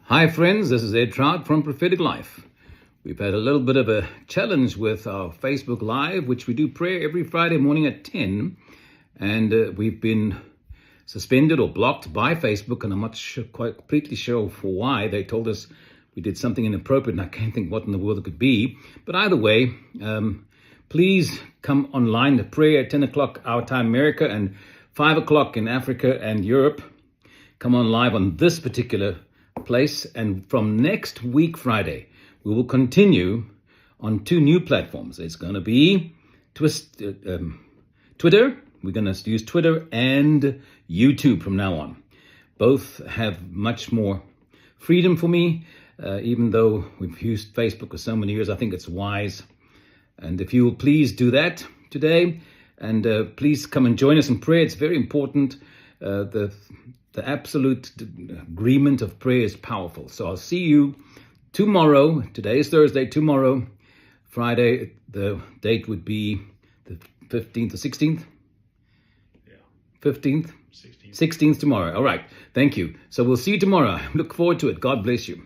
Hi friends, this is Traut from Prophetic Life. We've had a little bit of a challenge with our Facebook Live, which we do prayer every Friday morning at 10. And we've been suspended or blocked by Facebook, and I'm not quite completely sure for why. They told us we did something inappropriate, and I can't think what in the world it could be. But either way, please come online to prayer at 10 o'clock our time, America, and 5 o'clock in Africa and Europe. Come on live on this particular place, and from next week Friday we will continue on two new platforms. It's going to be Twitter. We're going to use Twitter and YouTube from now on. Both have much more freedom for me, even though we've used Facebook for so many years. I think it's wise, and if you will please do that today, and please come and join us in prayer. It's very important. The absolute agreement of prayer is powerful. So I'll see you tomorrow. Today is Thursday. Tomorrow, Friday, the date would be the 15th or 16th? Yeah. 15th? 16th. 16th tomorrow. All right. Thank you. So we'll see you tomorrow. Look forward to it. God bless you.